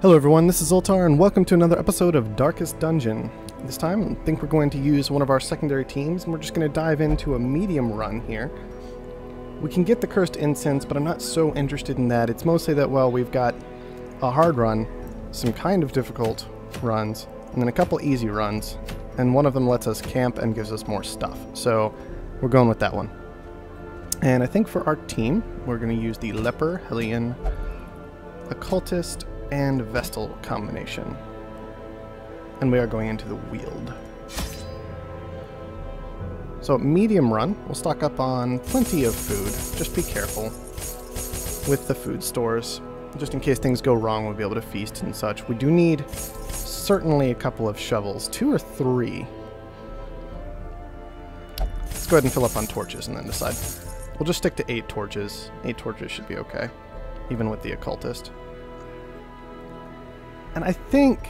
Hello everyone, this is Zoltar and welcome to another episode of Darkest Dungeon. This time I think we're going to use one of our secondary teams and we're just going to dive into a medium run here. We can get the Cursed Incense, but I'm not so interested in that. It's mostly that, well, we've got a hard run, some kind of difficult runs, and then a couple easy runs, and one of them lets us camp and gives us more stuff. So we're going with that one. And I think for our team, we're going to use the Leper, Hellion, Occultist, and Vestal combination. And we are going into the Weald. So medium run, we'll stock up on plenty of food. Just be careful with the food stores. Just in case things go wrong, we'll be able to feast and such. We do need certainly a couple of shovels, 2 or 3. Let's go ahead and fill up on torches and then decide. We'll just stick to 8 torches. 8 torches should be okay, even with the Occultist. And I think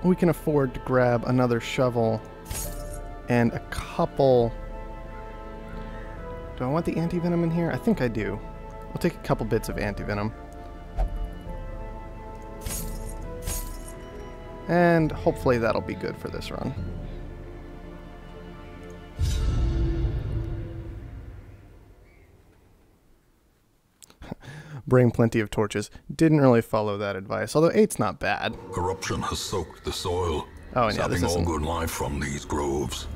we can afford to grab another shovel and a couple... Do I want the anti-venom in here? I think I do. We'll take a couple bits of anti-venom. And hopefully that'll be good for this run. Bring plenty of torches. Didn't really follow that advice, although 8's not bad. Corruption has soaked the soil. Oh, and yeah, this all isn't... good life from these groves.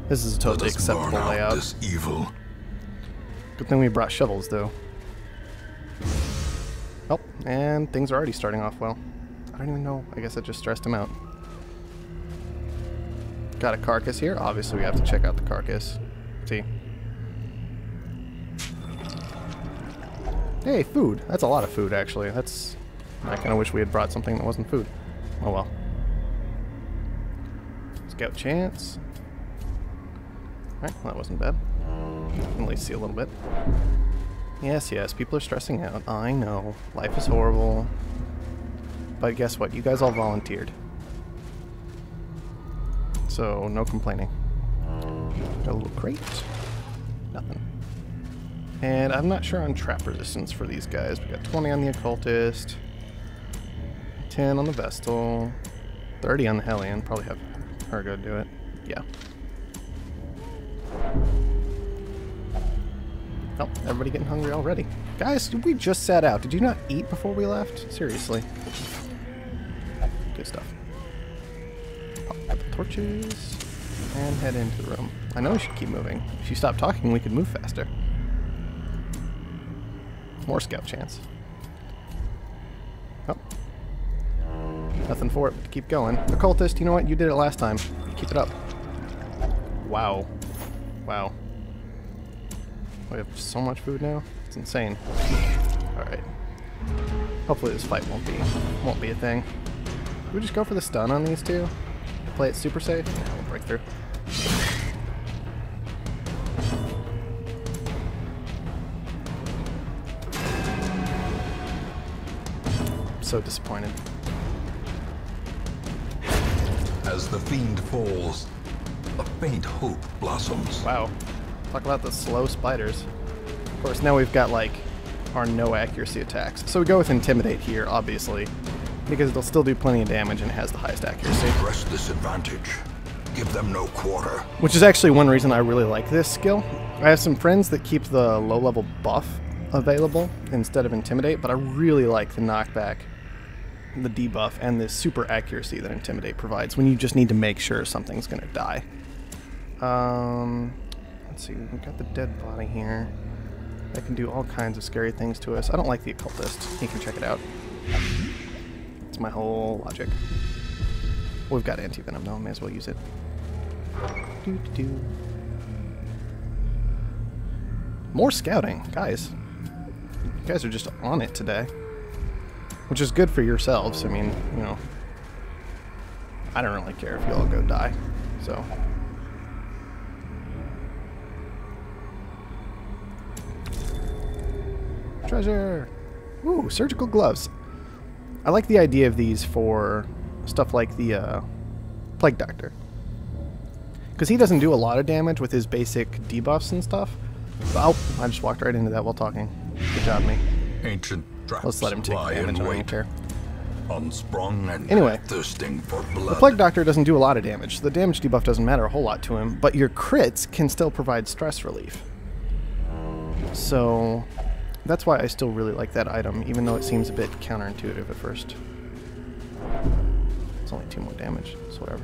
This is a totally acceptable layout. This evil. Good thing we brought shovels, though. Oh, and things are already starting off well. I don't even know. I guess I just stressed him out. Got a carcass here. Obviously, we have to check out the carcass. See. Hey, food. That's a lot of food, actually. That's... I kind of wish we had brought something that wasn't food. Oh, well. Scout chance. Alright, well, that wasn't bad. Can at least see a little bit. Yes, yes, people are stressing out. I know. Life is horrible. But guess what? You guys all volunteered. So, no complaining. Got a little crate. Nothing. And I'm not sure on trap resistance for these guys. We got 20 on the Occultist, 10 on the Vestal, 30 on the Hellion. Probably have her go do it. Yeah. Oh, everybody getting hungry already. Guys, we just sat out. Did you not eat before we left? Seriously. Good stuff. Pop up the torches and head into the room. I know we should keep moving. If you stop talking, we could move faster. More scout chance. Oh. Nothing for it but to keep going. Occultist, you know what? You did it last time. Keep it up. Wow. Wow. We have so much food now. It's insane. Alright. Hopefully this fight won't be a thing. Can we just go for the stun on these two? Play it super safe? Yeah, we'll break through. So disappointed. As the fiend falls, a faint hope blossoms. Wow. Talk about the slow spiders. Of course, now we've got, like, our no accuracy attacks. So we go with Intimidate here, obviously, because it'll still do plenty of damage and it has the highest accuracy. Press this advantage. Give them no quarter. Which is actually one reason I really like this skill. I have some friends that keep the low-level buff available instead of Intimidate, but I really like the knockback, the debuff, and the super accuracy that Intimidate provides when you just need to make sure something's gonna die. Let's see, we've got the dead body here. That can do all kinds of scary things to us. I don't like the Occultist. You can check it out. That's my whole logic. We've got anti-venom though, may as well use it. More scouting, guys. You guys are just on it today. Which is good for yourselves. I mean, you know, I don't really care if you all go die. So. Treasure! Ooh, surgical gloves. I like the idea of these for stuff like the Plague Doctor. Because he doesn't do a lot of damage with his basic debuffs and stuff. But, oh, I just walked right into that while talking. Good job, me. Ancient traps Let's let him take lie damage. in I don't wait. care. Unsprung and Anyway, thirsting for the blood. Plague Doctor doesn't do a lot of damage. The damage debuff doesn't matter a whole lot to him, but your crits can still provide stress relief. So that's why I still really like that item, even though it seems a bit counterintuitive at first. It's only 2 more damage, so whatever.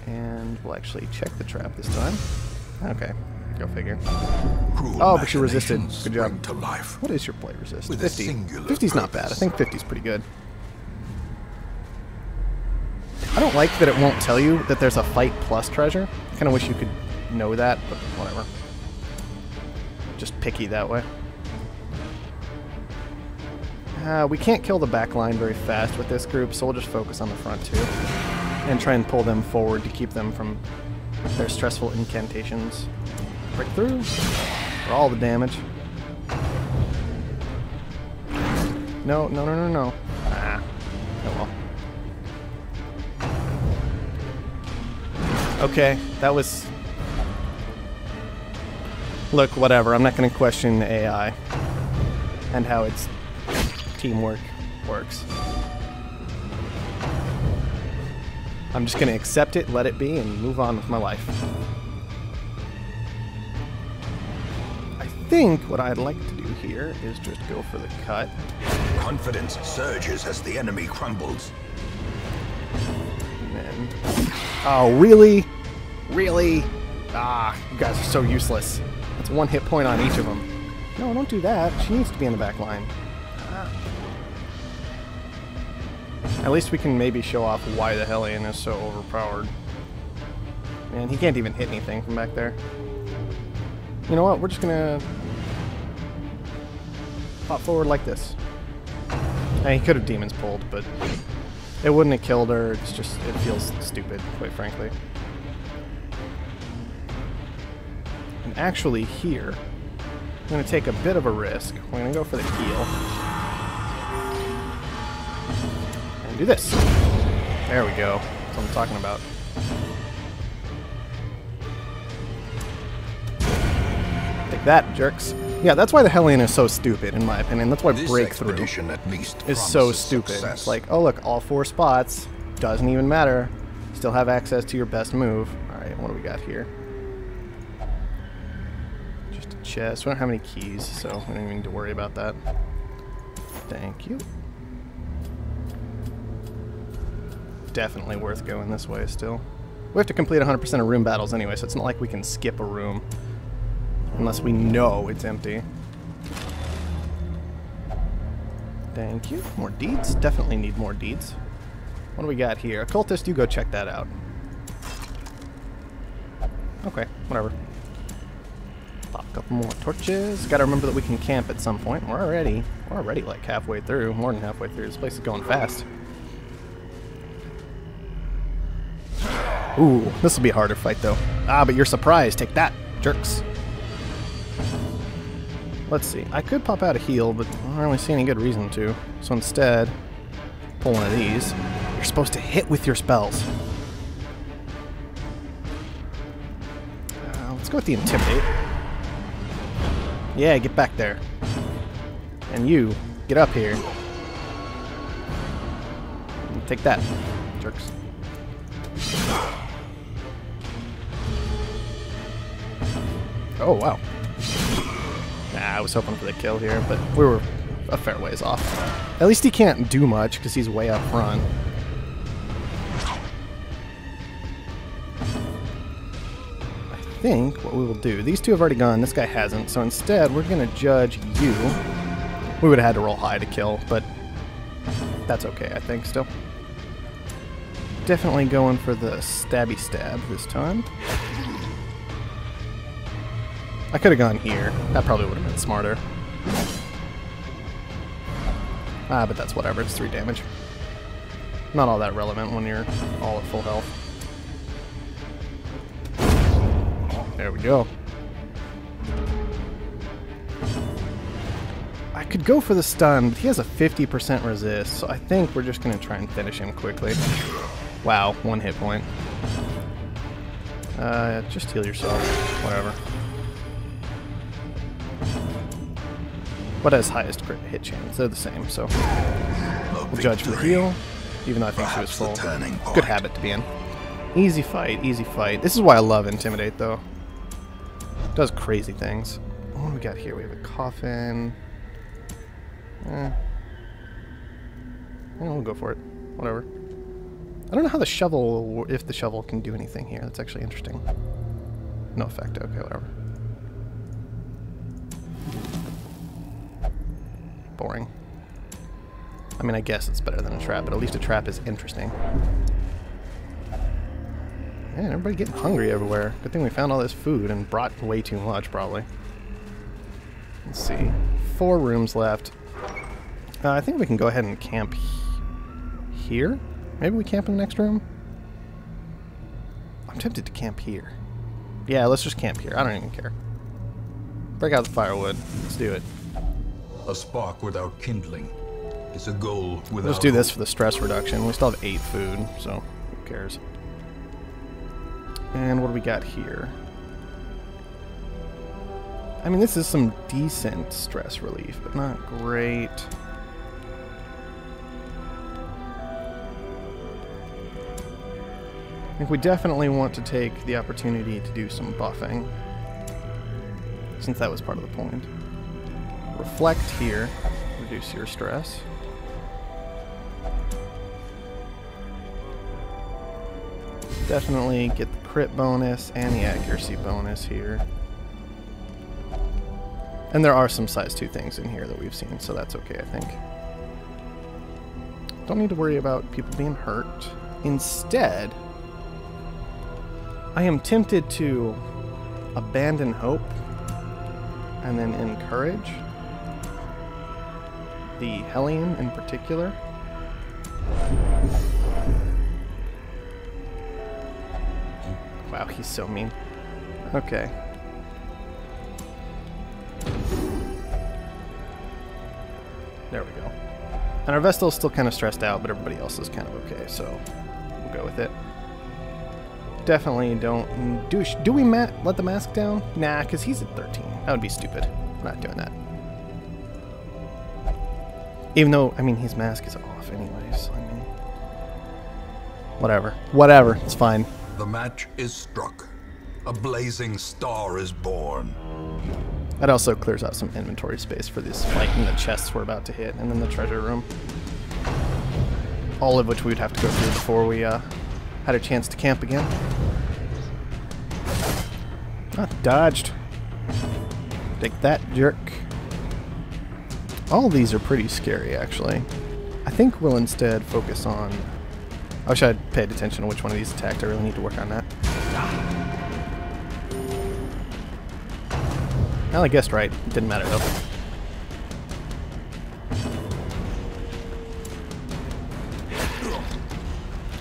And we'll actually check the trap this time. Okay, go figure. Cruel Oh, but you resisted. machinations Good job. spring to life. What is your play resist? With a 50. singular 50's not bad. I purpose. think 50's pretty good. I don't like that it won't tell you that there's a fight plus treasure. I kind of wish you could know that, but whatever. Just picky that way. We can't kill the back line very fast with this group, so we'll just focus on the front two. And try and pull them forward to keep them from their stressful incantations. Break through for all the damage. No, no, no, no, no. Ah. Oh well. Okay, that was... Look, whatever. I'm not going to question the AI and how its teamwork works. I'm just going to accept it, let it be, and move on with my life. I think what I'd like to do here is just go for the cut. Confidence surges as the enemy crumbles. And then... Oh, really? Really? Ah, you guys are so useless. That's 1 hit point on each of them. No, don't do that. She needs to be in the back line. At least we can maybe show off why the Hellion is so overpowered. Man, he can't even hit anything from back there. You know what? We're just gonna pop forward like this. And he could have demons pulled, but it wouldn't have killed her. It's just, it feels stupid, quite frankly. And actually here, I'm gonna take a bit of a risk. We're gonna go for the heal. Do this. There we go. That's what I'm talking about. Take that, jerks. Yeah, that's why the Hellion is so stupid, in my opinion. That's why This Breakthrough expedition at least is so promises stupid. success. It's like, oh look, all 4 spots. Doesn't even matter. Still have access to your best move. Alright, what do we got here? Just a chest. We don't have any keys, so we don't even need to worry about that. Thank you. Definitely worth going this way still. We have to complete 100% of room battles anyway, so it's not like we can skip a room. Unless we know it's empty. Thank you. More deeds. Definitely need more deeds. What do we got here? Occultist, you go check that out. Okay, whatever. Pop a couple more torches. Gotta remember that we can camp at some point. We're already like halfway through. More than halfway through. This place is going fast. Ooh, this will be a harder fight though. Ah, but you're surprised. Take that, jerks. Let's see. I could pop out a heal, but I don't really see any good reason to. So instead, pull one of these. You're supposed to hit with your spells. Let's go with the Intimidate. Yeah, get back there. And you, get up here. Take that, jerks. Oh, wow. Nah, I was hoping for the kill here, but we were a fair ways off. At least he can't do much because he's way up front. I think what we will do, these two have already gone, this guy hasn't, so instead we're going to judge you. We would have had to roll high to kill, but that's okay, I think, still. Definitely going for the stabby stab this time. I could have gone here. That probably would have been smarter. Ah, but that's whatever. It's 3 damage. Not all that relevant when you're all at full health. There we go. I could go for the stun, but he has a 50% resist, so I think we're just going to try and finish him quickly. Wow, 1 hit point. Just heal yourself. Whatever. What has highest crit hit chance? They're the same, so. A We'll judge for the heal, even though I think she was full. Good habit to be in. Easy fight, easy fight. This is why I love Intimidate, though. It does crazy things. What do we got here? We have a coffin. We'll go for it. Whatever. I don't know how the shovel, if the shovel can do anything here. That's actually interesting. No effect. Okay, whatever. Boring. I mean, I guess it's better than a trap, but at least a trap is interesting. Man, everybody getting hungry everywhere. Good thing we found all this food and brought way too much, probably. Let's see. 4 rooms left. I think we can go ahead and camp here. Maybe we camp in the next room? I'm tempted to camp here. Yeah, let's just camp here. I don't even care. Break out the firewood. Let's do it. A spark without kindling is a goal without... Let's do this for the stress reduction. We still have 8 food, so who cares? And what do we got here? I mean, this is some decent stress relief, but not great. I think we definitely want to take the opportunity to do some buffing, since that was part of the point. Reflect here, reduce your stress. Definitely get the crit bonus and the accuracy bonus here. And there are some size 2 things in here that we've seen, so that's okay, I think. Don't need to worry about people being hurt. Instead, I am tempted to abandon hope and then encourage the Hellion in particular. Wow, he's so mean. Okay. There we go. And our Vestal's still kind of stressed out, but everybody else is kind of okay, so we'll go with it. Definitely don't... Do we let the mask down? Nah, because he's at 13. That would be stupid. I'm not doing that. Even though, I mean, his mask is off anyways, so I mean... Whatever. Whatever. It's fine. The match is struck. A blazing star is born. That also clears out some inventory space for this fight in the chests we're about to hit, and then the treasure room. All of which we'd have to go through before we had a chance to camp again. Ah, dodged. Take that, jerk. All of these are pretty scary, actually. I think we'll instead focus on... I wish I'd paid attention to which one of these attacked. I really need to work on that. Well, I guessed right. It didn't matter, though.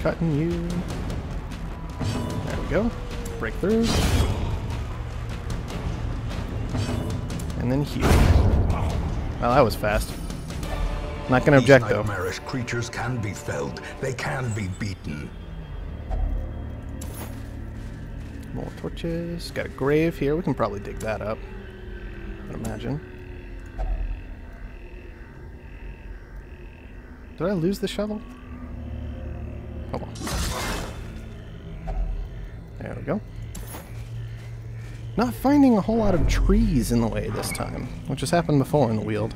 Cutting you. There we go. Break through. And then heal. Well, that was fast. Not going to object, though. These nightmarish creatures can be felled. They can be beaten. More torches. Got a grave here. We can probably dig that up. I'd imagine. Did I lose the shovel? Oh well. There we go. Not finding a whole lot of trees in the way this time, which has happened before in the Weald.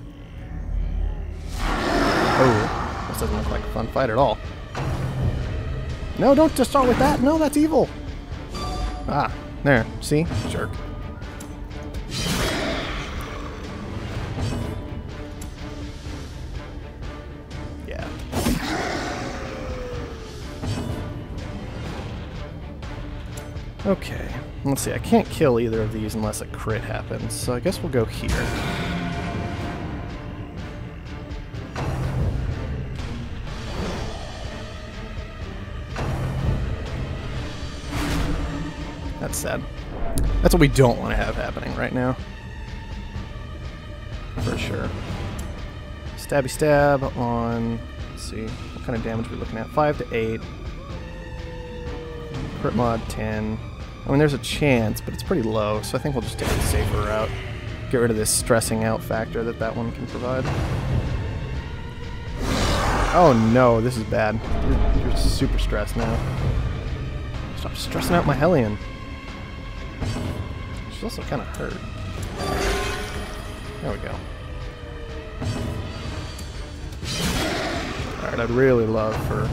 Oh, this doesn't look like a fun fight at all. No, don't just start with that. No, that's evil. Ah, there. See? Jerk. Yeah. Okay. Let's see. I can't kill either of these unless a crit happens, so I guess we'll go here. That's sad. That's what we don't want to have happening right now. For sure. Stabby stab on... Let's see. What kind of damage are we looking at? 5 to 8. Crit mod 10. I mean, there's a chance, but it's pretty low, so I think we'll just take the safer route. Get rid of this stressing out factor that one can provide. Oh no, this is bad. You're super stressed now. Stop stressing out my Hellion. She's also kind of hurt. There we go. Alright, I'd really love for...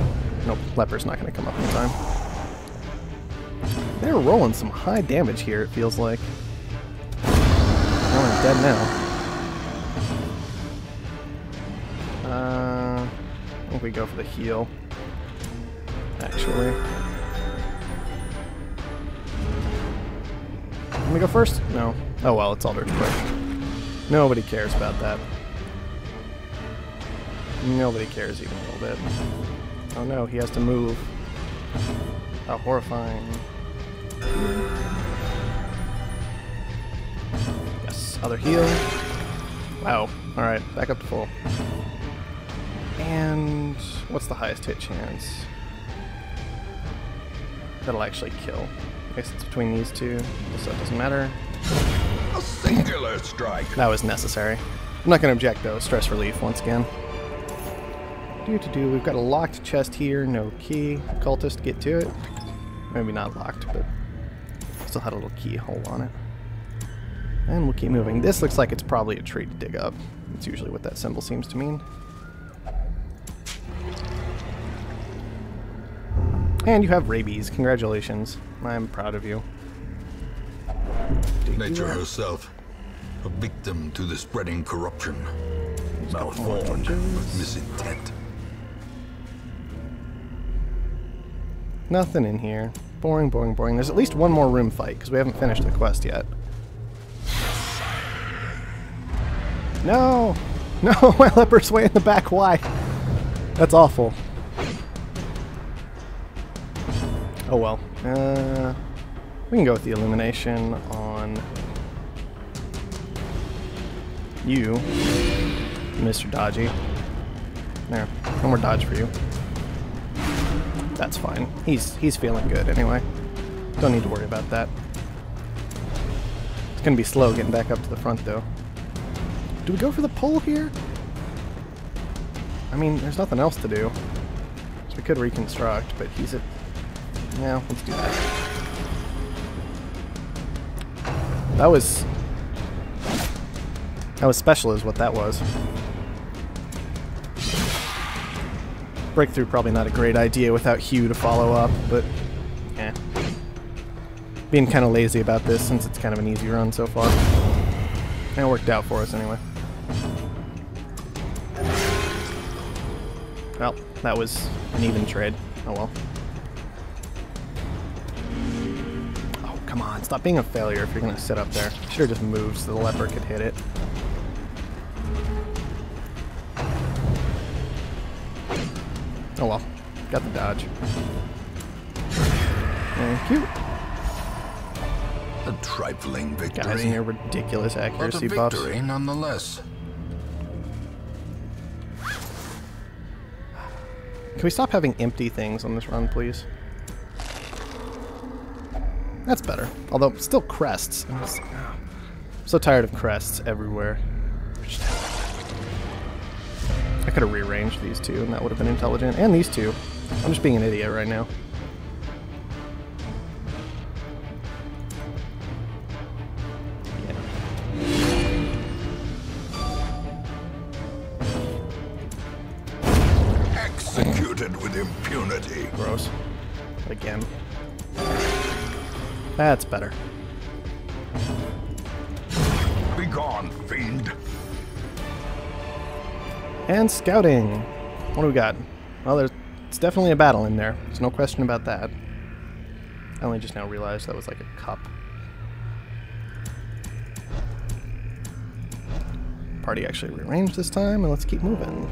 Nope, Leper's not going to come up in time. They're rolling some high damage here, it feels like. Oh, I'm dead now. I think we go for the heal. Actually. Let me go first? No. Oh well, it's Eldritch quick. Nobody cares about that. Nobody cares even a little bit. Oh no, he has to move. How horrifying. Yes, other heal. Wow. Alright, back up to full. And what's the highest hit chance? That'll actually kill. I guess it's between these two, so it doesn't matter. A singular strike. That was necessary. I'm not going to object though. Stress relief once again. We've got a locked chest here, no key. Cultist, get to it. Maybe not locked, but still had a little keyhole on it. And we'll keep moving. This looks like it's probably a tree to dig up. That's usually what that symbol seems to mean. And you have rabies. Congratulations. I'm proud of you. Nature herself, a victim to the spreading corruption. Malformed with misintent. Nothing in here. Boring, boring, boring. There's at least one more room fight, because we haven't finished the quest yet. No! No, my leper's way in the back. Why? That's awful. Oh well. We can go with the illumination on you, Mr. Dodgy. There. No more dodge for you. That's fine. He's feeling good anyway. Don't need to worry about that. It's gonna be slow getting back up to the front though. Do we go for the pull here? I mean, there's nothing else to do. So we could reconstruct, but he's at... Yeah, let's do that. That was special is what that was. Breakthrough probably not a great idea without Hugh to follow up, but yeah. Being kind of lazy about this since it's kind of an easy run so far. And it worked out for us anyway. Well, that was an even trade. Oh well. Oh, come on. Stop being a failure if you're going to sit up there. Should have just moved so the leper could hit it. Oh well. Got the dodge. Thank you. A trifling victory. Guys in your ridiculous accuracy but a buffs. victory nonetheless. Can we stop having empty things on this run, please? That's better. Although, still crests. I'm so tired of crests everywhere. I could have rearranged these two, and that would have been intelligent. And these two. I'm just being an idiot right now. Executed with impunity. Gross. Again. That's better. Begone, fiend. And scouting. What do we got? Well, it's definitely a battle in there. There's no question about that. I only just now realized that was like a cup. Party actually rearranged this time, and let's keep moving.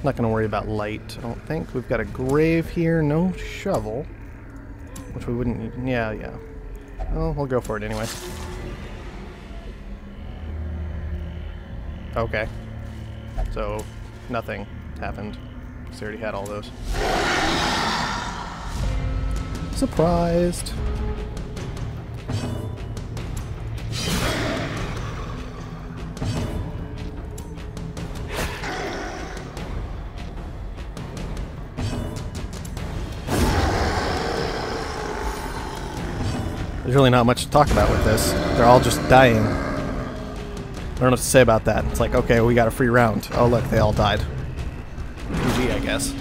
Not going to worry about light, I don't think. We've got a grave here, no shovel. Which we wouldn't need. Yeah. Well, we'll go for it anyway. Okay. So, nothing happened. Because we already had all those. Surprised. There's really not much to talk about with this. They're all just dying. I don't know what to say about that. It's like, okay, we got a free round. Oh, look, they all died. GG, I guess.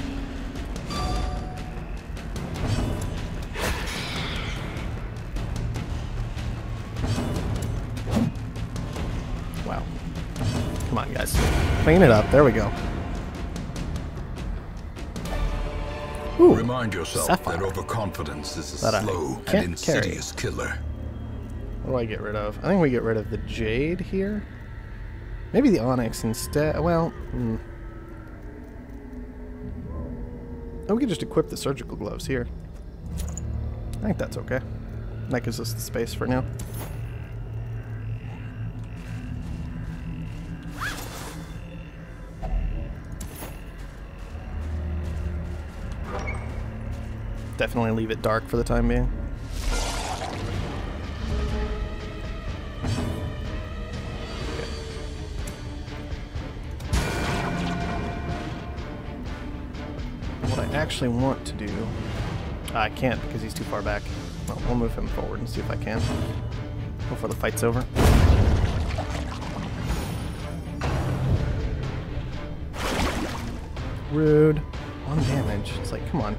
Wow. Come on, guys. Clean it up. There we go. Ooh, remind yourself sapphire. that overconfidence is a That slow I can't and insidious carry. killer. What do I get rid of? I think we get rid of the jade here. Maybe the onyx instead. Well, oh, we could just equip the surgical gloves here. I think that's okay. That gives us the space for now. Definitely leave it dark for the time being. What I actually want to do... I can't because he's too far back. Well, we'll move him forward and see if I can. Before the fight's over. Rude. 1 damage. It's like, come on.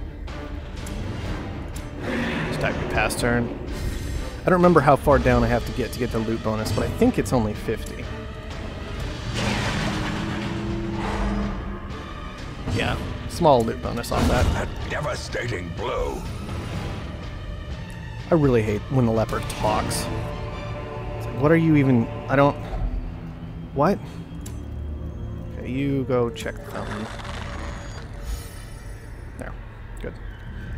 Stack me past turn. I don't remember how far down I have to get the loot bonus, but I think it's only 50. Yeah, small loot bonus off that. A devastating blow. I really hate when the leopard talks. It's like, what are you even... I don't... What? Okay, you go check the fountain. There. Good.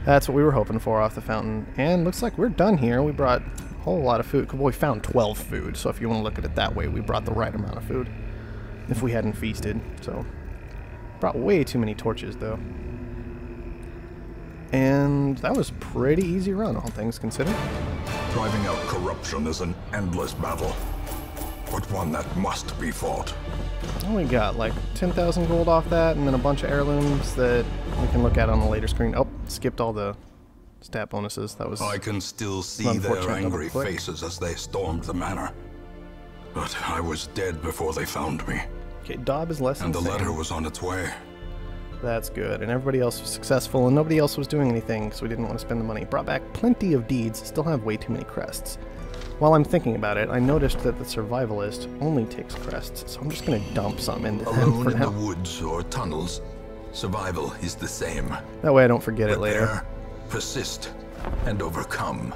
That's what we were hoping for off the fountain. And looks like we're done here. We brought a whole lot of food. Well, we found 12 food, so if you want to look at it that way, we brought the right amount of food. If we hadn't feasted, so... Brought way too many torches, though. And that was pretty easy run, all things considered. Driving out corruption is an endless battle, but one that must be fought. Oh, we got like 10,000 gold off that, and then a bunch of heirlooms that we can look at on the later screen. Oh, skipped all the stat bonuses. That was... I can still see their angry faces as they stormed the manor. But I was dead before they found me. Okay, Daub is less and insane. The letter was on its way. That's good. And everybody else was successful, and nobody else was doing anything, so we didn't want to spend the money. Brought back plenty of deeds, still have way too many crests. While I'm thinking about it, I noticed that the survivalist only takes crests, so I'm just going to dump some into them Alone for in now. the woods or tunnels, survival is the same. That way I don't forget it later. Prepare, persist, and overcome.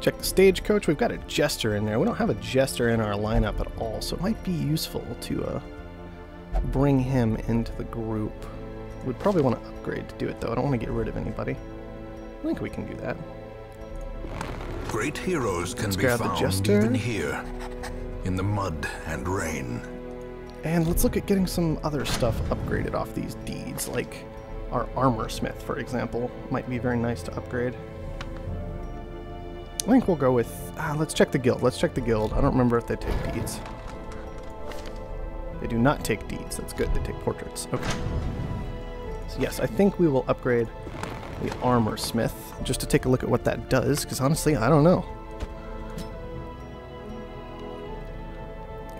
Check the stagecoach. We've got a jester in there. We don't have a jester in our lineup at all, so it might be useful to bring him into the group. We'd probably want to upgrade to do it, though. I don't want to get rid of anybody. I think we can do that. Great heroes can be grab the found jester. even here, in the mud and rain. And let's look at getting some other stuff upgraded off these deeds, like our armor smith, for example. Might be very nice to upgrade. I think we'll go with... let's check the guild. Let's check the guild. I don't remember if they take deeds. They do not take deeds. That's good. They take portraits. Okay. So yes, I think we will upgrade the armor smith just to take a look at what that does, because honestly, I don't know.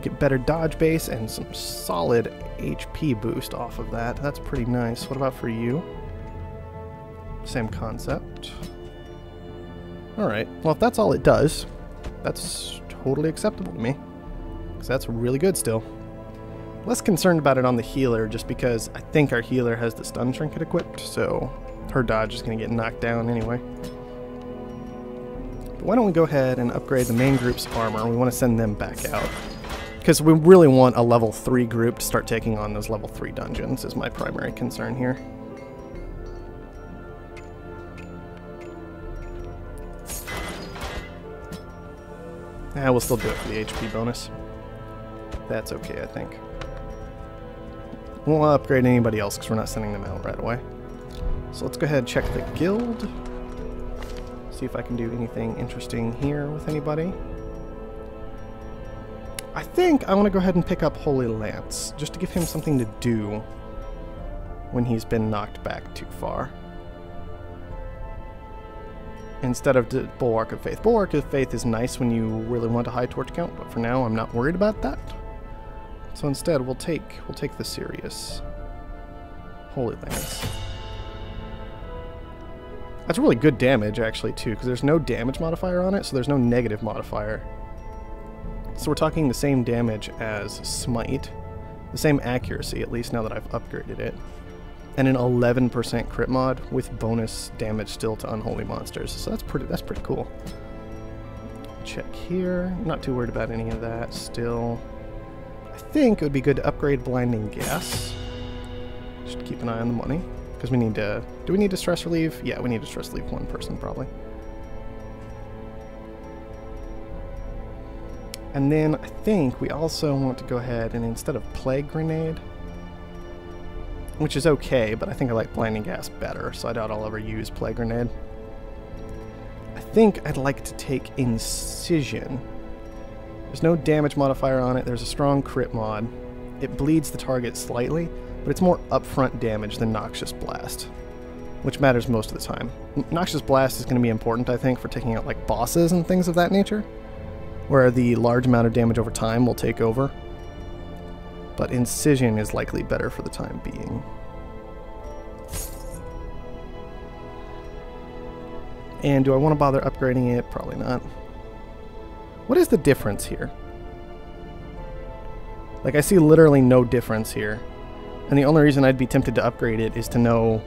Get better dodge base and some solid HP boost off of that. That's pretty nice. What about for you? Same concept. Alright, well if that's all it does, that's totally acceptable to me. Because that's really good still. Less concerned about it on the healer, just because I think our healer has the stun trinket equipped, so her dodge is going to get knocked down anyway. But why don't we go ahead and upgrade the main group's armor? We want to send them back out. Because we really want a level 3 group to start taking on those level 3 dungeons, is my primary concern here. We'll still do it for the HP bonus. That's okay, I think. We won't upgrade anybody else because we're not sending them out right away. So let's go ahead and check the guild. See if I can do anything interesting here with anybody. I think I want to go ahead and pick up Holy Lance, just to give him something to do when he's been knocked back too far. instead of Bulwark of Faith. Bulwark of Faith is nice when you really want a high torch count, but for now I'm not worried about that. So instead we'll take the Sirius Holy Lance. That's really good damage actually too, because there's no damage modifier on it, so there's no negative modifier. So we're talking the same damage as Smite, the same accuracy at least now that I've upgraded it, and an 11% crit mod with bonus damage still to unholy monsters. So that's pretty cool. Check here. I'm not too worried about any of that still. I think it would be good to upgrade Blinding Gas. Just keep an eye on the money, because we need to... Do we need to stress relieve? Yeah, we need to stress relieve one person probably. And then I think we also want to go ahead and instead of Plague Grenade, which is okay, but I think I like Blinding Gas better, so I doubt I'll ever use Plague Grenade. I think I'd like to take Incision. There's no damage modifier on it, there's a strong crit mod. It bleeds the target slightly, but it's more upfront damage than Noxious Blast, which matters most of the time. Noxious Blast is going to be important, I think, for taking out like bosses and things of that nature, where the large amount of damage over time will take over. But Incision is likely better for the time being. And do I want to bother upgrading it? Probably not. What is the difference here? Like, I see literally no difference here. And the only reason I'd be tempted to upgrade it is to know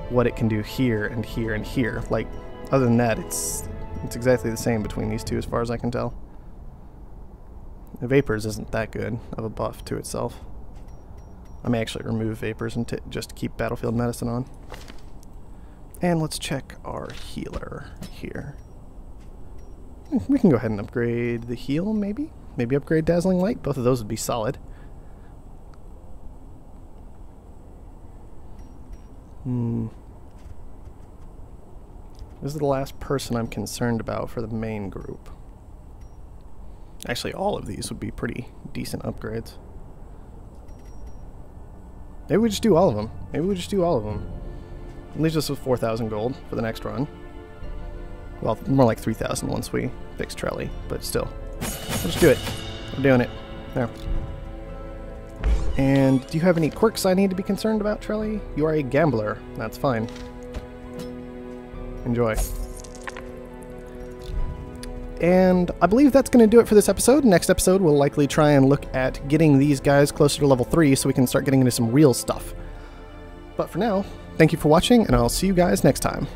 what it can do here and here and here. Like, other than that, it's exactly the same between these two as far as I can tell. Vapors isn't that good of a buff to itself. I may actually remove Vapors and just keep Battlefield Medicine on. And let's check our healer here. We can go ahead and upgrade the heal, maybe? Maybe upgrade Dazzling Light? Both of those would be solid. This is the last person I'm concerned about for the main group. Actually, all of these would be pretty decent upgrades. Maybe we just do all of them. Maybe we just do all of them. It leaves us with 4,000 gold for the next run. Well, more like 3,000 once we fix Trelly, but still. We'll just do it. We're doing it. There. And do you have any quirks I need to be concerned about, Trelly? You are a gambler. That's fine. Enjoy. And I believe that's going to do it for this episode. Next episode, we'll likely try and look at getting these guys closer to level 3 so we can start getting into some real stuff. But for now, thank you for watching, and I'll see you guys next time.